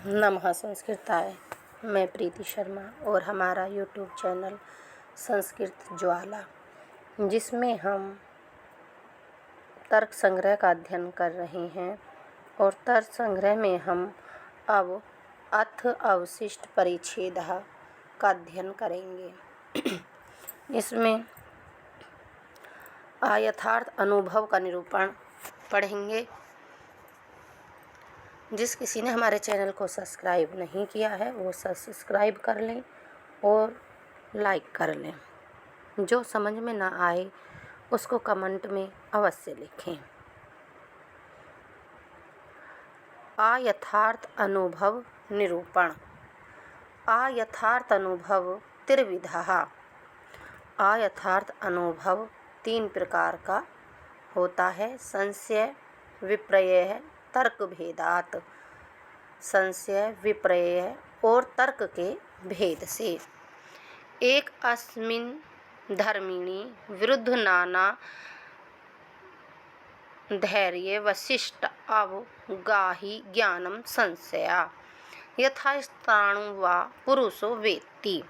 नमः संस्कृताय। मैं प्रीति शर्मा और हमारा यूट्यूब चैनल संस्कृत ज्वाला, जिसमें हम तर्क संग्रह का अध्ययन कर रहे हैं और तर्क संग्रह में हम अब अथ अवशिष्ट परिच्छेदः का अध्ययन करेंगे। इसमें अयथार्थ अनुभव का निरूपण पढ़ेंगे। जिस किसी ने हमारे चैनल को सब्सक्राइब नहीं किया है वो सब्सक्राइब कर लें और लाइक कर लें। जो समझ में ना आए उसको कमेंट में अवश्य लिखें। अयथार्थ अनुभव निरूपण। अयथार्थ अनुभव त्रिविधः। अयथार्थ अनुभव 3 प्रकार का होता है। संशय, विपर्यय, तर्क भेदात। संशय, विपर्यय और तर्क के भेद से। एक अस्मिन् धर्मिणि विरुद्ध नाना धैर्य वशिष्ठ अवगाहि ज्ञानम संशया यथा स्थाणु वा पुरुषो वेत्ति।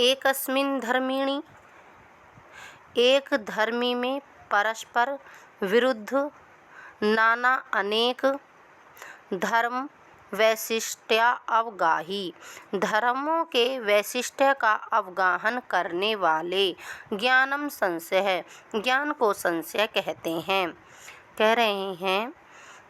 एकस्मिन् धर्मिणि, एक धर्मी में परस्पर विरुद्ध नाना अनेक धर्म वैशिष्ट्या अवगाही, धर्मों के वैशिष्ट्य का अवगाहन करने वाले ज्ञानम संशय है, ज्ञान को संशय कहते हैं। कह रहे हैं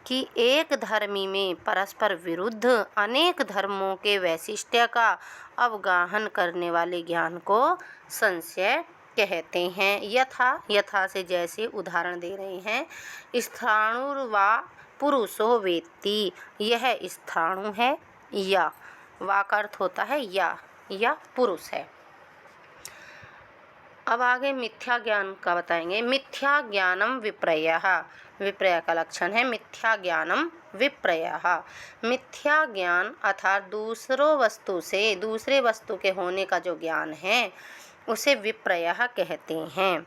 कि एक धर्मी में परस्पर विरुद्ध अनेक धर्मों के वैशिष्ट्य का अवगाहन करने वाले ज्ञान को संशय कहते हैं। यथा से जैसे उदाहरण दे रहे हैं। स्थाणुर्वा पुरुषो वेत्ति, यह स्थाणु है या, वा का अर्थ होता है या पुरुष है। अब आगे मिथ्या ज्ञान का बताएंगे। मिथ्या ज्ञानम विपर्ययः, विपर्यय का लक्षण है मिथ्या ज्ञानम विपर्ययः। मिथ्या ज्ञान अर्थात दूसरे वस्तु के होने का जो ज्ञान है उसे विपर्ययः कहते हैं।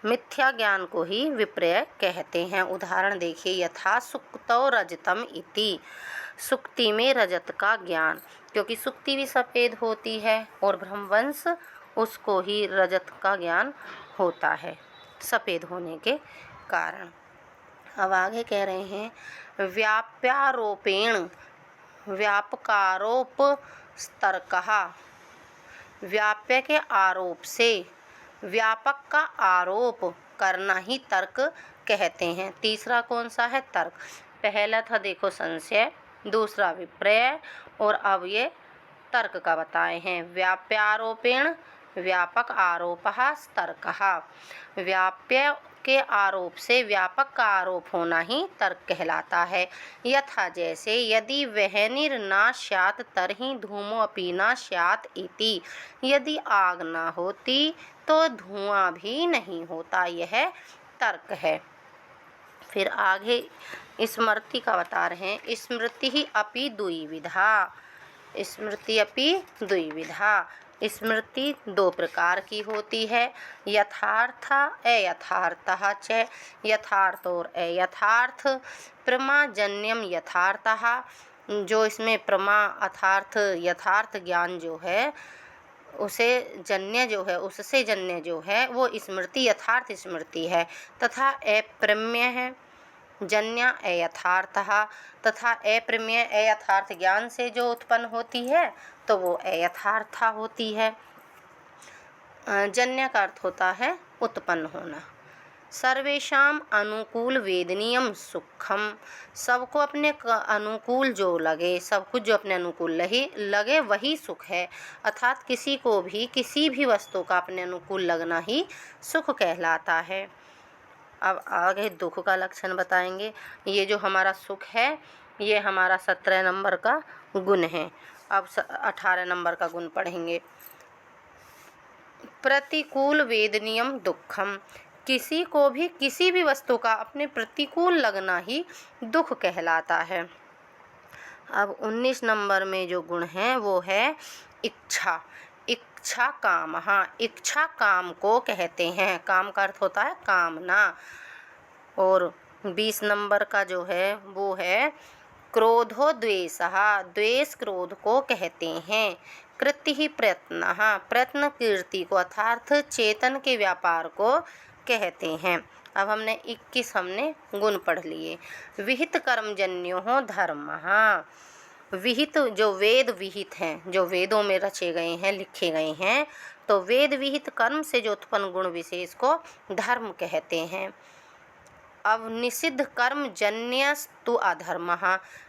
मिथ्या ज्ञान को ही विपर्यय कहते हैं। उदाहरण देखिए। यथा सुक्तौ रजतम इति, सुक्ति में रजत का ज्ञान, क्योंकि सुक्ति भी सफ़ेद होती है और ब्रह्मवंश उसको ही रजत का ज्ञान होता है सफ़ेद होने के कारण। अब आगे कह रहे हैं व्याप्यारोपेण व्यापकारोप तर्कः, व्याप्य के आरोप से व्यापक का आरोप करना ही तर्क कहते हैं। तीसरा कौन सा है? तर्क। पहला था देखो संशय, दूसरा विपर्यय और अब ये तर्क का बताए हैं। व्याप्यारोपेण व्यापक आरोपः तर्कः, व्याप्य के आरोप से व्यापक का आरोप होना ही तर्क कहलाता है। यथा जैसे यदि वह्निर् न स्यात् तर्हि धूमोऽपि न स्यात् इति, यदि आग ना होती तो धुआं भी नहीं होता, यह तर्क है। फिर आगे स्मृति का बता रहे हैं। स्मृति ही अपि द्विविधा, स्मृति अपि द्विविधा, स्मृति 2 प्रकार की होती है। यथार्थ अयथार्थः च, यथार्थ और अयथार्थ। प्रमाजन्यम यथार्थः, जो इसमें प्रमा अर्थार्थ यथार्थ ज्ञान जो है उसे जन्य जो है उससे जन्य जो है वो स्मृति यथार्थ स्मृति है। तथा अप्रमेय है जन्य अयथार्थः, तथा अप्रमेय अयथार्थ ज्ञान से जो उत्पन्न होती है तो वो अयथार्थ होती है। जन्य का अर्थ होता है उत्पन्न होना। सर्वेषाम अनुकूल वेदनीयम सुखम, सबको अपने अनुकूल जो लगे, सब कुछ जो अपने अनुकूल लगे वही सुख है। अर्थात किसी को भी किसी भी वस्तु का अपने अनुकूल लगना ही सुख कहलाता है। अब आगे दुख का लक्षण बताएंगे। ये जो हमारा सुख है ये हमारा 17 नंबर का गुण है। अब 18 नंबर का गुण पढ़ेंगे। प्रतिकूल वेदनीयम दुखम, किसी को भी किसी भी वस्तु का अपने प्रतिकूल लगना ही दुख कहलाता है। अब 19 नंबर में जो गुण है वो है इच्छा, इच्छा काम। हाँ, इच्छा काम को कहते हैं, काम का अर्थ होता है कामना। और 20 नंबर का जो है वो है क्रोधो द्वेषः, द्वेष क्रोध को कहते हैं। कृतिः प्रयत्नः, प्रयत्न कीर्ति को अर्थात चेतन के व्यापार को कहते हैं। अब हमने 21 गुण पढ़ लिए। विहित कर्मजन्यो धर्मः, विहित जो वेद विहित हैं, जो वेदों में रचे गए हैं, लिखे गए हैं, तो वेद विहित कर्म से जो उत्पन्न गुण विशेष को धर्म कहते हैं। अब निषिद्ध कर्म जन्यस्तु अधर्मः,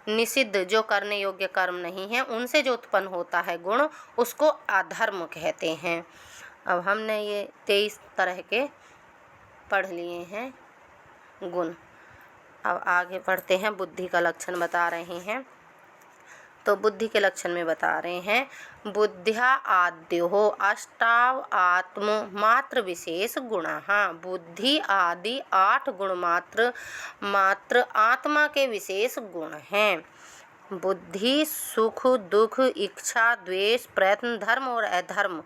निषिद्ध जो करने योग्य कर्म नहीं है उनसे जो उत्पन्न होता है गुण उसको अधर्म कहते हैं। अब हमने ये 23 तरह के पढ़ लिए हैं गुण। अब आगे पढ़ते हैं, बुद्धि का लक्षण बता रहे हैं। तो बुद्धि के लक्षण में बता रहे हैं, बुद्ध्या आद्यो अष्टाव आत्म मात्र विशेष गुणाः, बुद्धि आदि 8 गुण मात्र आत्मा के विशेष गुण हैं। बुद्धि, सुख, दुख, इच्छा, द्वेष, प्रयत्न, धर्म और अधर्म,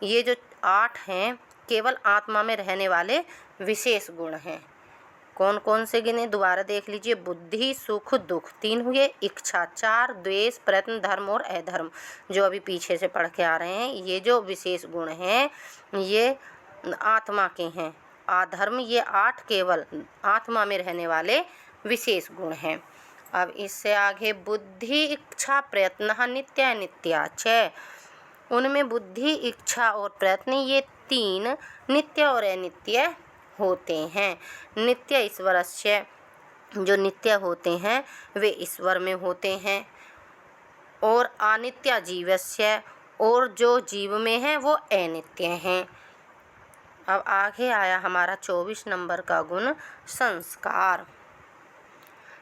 ये जो 8 हैं केवल आत्मा में रहने वाले विशेष गुण हैं। कौन कौन से गिने दोबारा देख लीजिए। बुद्धि, सुख, दुख 3 हुए, इच्छा 4, द्वेष, प्रयत्न, धर्म और अधर्म जो अभी पीछे से पढ़ के आ रहे हैं, ये जो विशेष गुण हैं ये आत्मा के हैं। अधर्म ये 8 केवल आत्मा में रहने वाले विशेष गुण हैं। अब इससे आगे बुद्धि, इच्छा, प्रयत्न नित्य नित्याच, उनमें बुद्धि, इच्छा और प्रयत्न ये 3 नित्य और अनित्य होते हैं। नित्य ईश्वरस्य, जो नित्य होते हैं वे ईश्वर में होते हैं, और अनित्य जीवस्य, और जो जीव में है वो अनित्य हैं। अब आगे आया हमारा 24 नंबर का गुण संस्कार।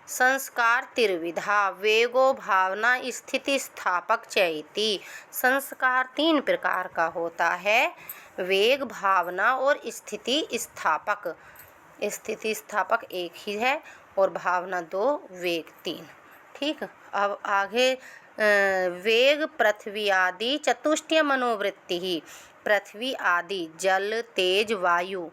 संस्कार त्रिविधा, वेगो भावना स्थिति स्थापक चैति। संस्कार 3 प्रकार का होता है, वेग, भावना और स्थिति स्थापक। स्थिति स्थापक एक ही है और भावना 2, वेग 3। ठीक। अब आगे वेग पृथ्वी आदि चतुष्टय मनोवृत्ति ही, पृथ्वी आदि जल, तेज, वायु,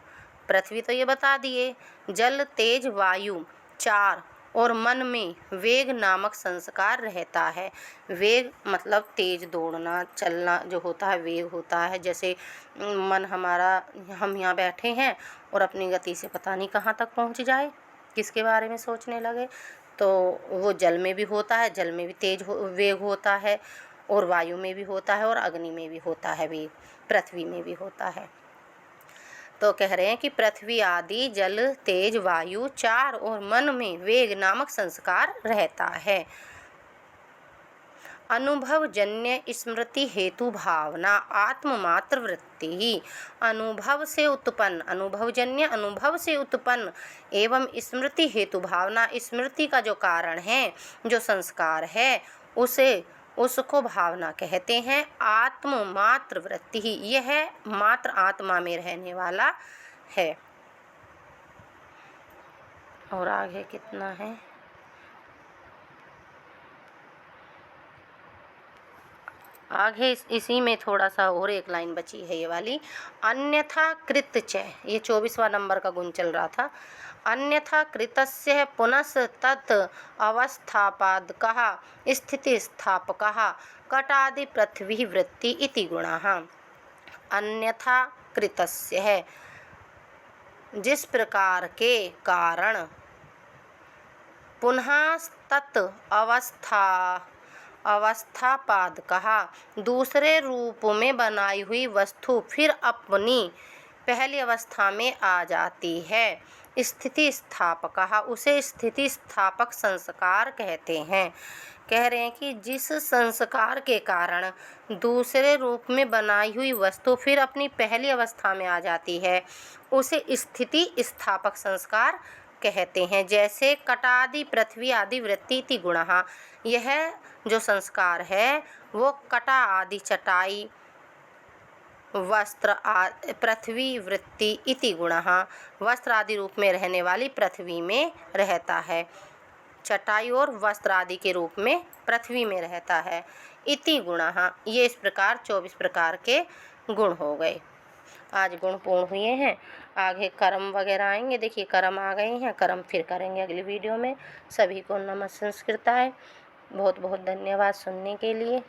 पृथ्वी तो ये बता दिए, जल, तेज, वायु 4, और मन में वेग नामक संस्कार रहता है। वेग मतलब तेज दौड़ना, चलना जो होता है वेग होता है। जैसे मन हमारा, हम यहाँ बैठे हैं और अपनी गति से पता नहीं कहाँ तक पहुँच जाए, किसके बारे में सोचने लगे, तो वो जल में भी होता है, जल में भी तेज वेग होता है, और वायु में भी होता है, और अग्नि में भी होता है वेग, पृथ्वी में भी होता है। तो कह रहे हैं कि पृथ्वी आदि जल, तेज, वायु 4 और मन में वेग नामक संस्कार रहता है। अनुभवजन्य स्मृति हेतु भावना आत्ममात्र वृत्ति ही, अनुभव से उत्पन्न, अनुभवजन्य अनुभव से उत्पन्न एवं स्मृति हेतु भावना, स्मृति का जो कारण है, जो संस्कार है, उसको भावना कहते हैं। आत्ममात्र वृत्ति ही, यह मात्र आत्मा में रहने वाला है। और आगे कितना है, आगे इसी में थोड़ा सा और एक लाइन बची है ये वाली, अन्यथा कृत च, ये 24वां नंबर का गुण चल रहा था। अन्यथा कृतस्य पुनस् तत् अवस्थापादकः स्थिति स्थापकः कटादि पृथ्वी वृत्ति इति गुणः। अन्यथा कृतस्य है, जिस प्रकार के कारण पुनः तत् अवस्थापादकः, दूसरे रूप में बनाई हुई वस्तु फिर अपनी पहली अवस्था में आ जाती है। स्थिति स्थापकः, उसे स्थिति स्थापक संस्कार कहते हैं। कह रहे हैं कि जिस संस्कार के कारण दूसरे रूप में बनाई हुई वस्तु फिर अपनी पहली अवस्था में आ जाती है, उसे स्थिति स्थापक संस्कार कहते हैं। जैसे कटादि पृथ्वी आदि वृत्ति इति गुणः, यह जो संस्कार है वो कटा आदि चटाई, वस्त्र पृथ्वी वृत्ति इति गुणः, वस्त्र आदि रूप में रहने वाली पृथ्वी में रहता है, चटाई और वस्त्र आदि के रूप में पृथ्वी में रहता है। इति गुणः, ये इस प्रकार 24 प्रकार के गुण हो गए। आज गुण पूर्ण हुए हैं। आगे कर्म वगैरह आएंगे। देखिए कर्म आ गए हैं, कर्म फिर करेंगे अगली वीडियो में। सभी को नमः संस्कृताय। बहुत बहुत धन्यवाद सुनने के लिए।